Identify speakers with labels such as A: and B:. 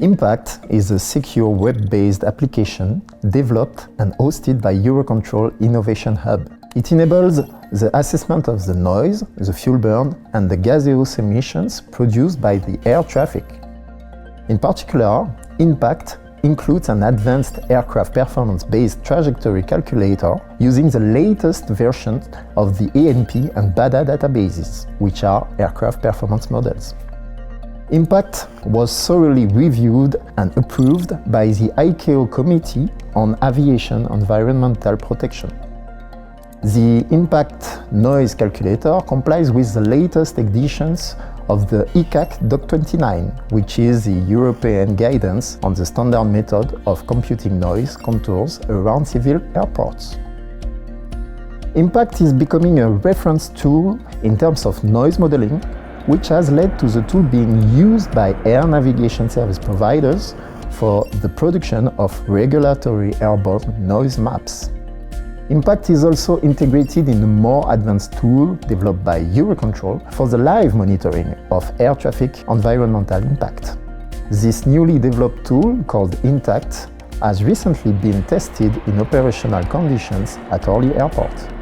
A: Impact is a secure web-based application developed and hosted by EUROCONTROL Innovation Hub. It enables the assessment of the noise, the fuel burn, and the gaseous emissions produced by the air traffic. In particular, Impact includes an advanced aircraft performance-based trajectory calculator using the latest versions of the ANP and BADA databases, which are aircraft performance models. Impact was thoroughly reviewed and approved by the ICAO Committee on Aviation Environmental Protection. The Impact Noise Calculator complies with the latest editions of the ECAC Doc 29, which is the European guidance on the standard method of computing noise contours around civil airports. Impact is becoming a reference tool in terms of noise modeling, which has led to the tool being used by air navigation service providers for the production of regulatory airborne noise maps. Impact is also integrated in a more advanced tool developed by EUROCONTROL for the live monitoring of air traffic environmental impact. This newly developed tool, called Intact, has recently been tested in operational conditions at Orly Airport.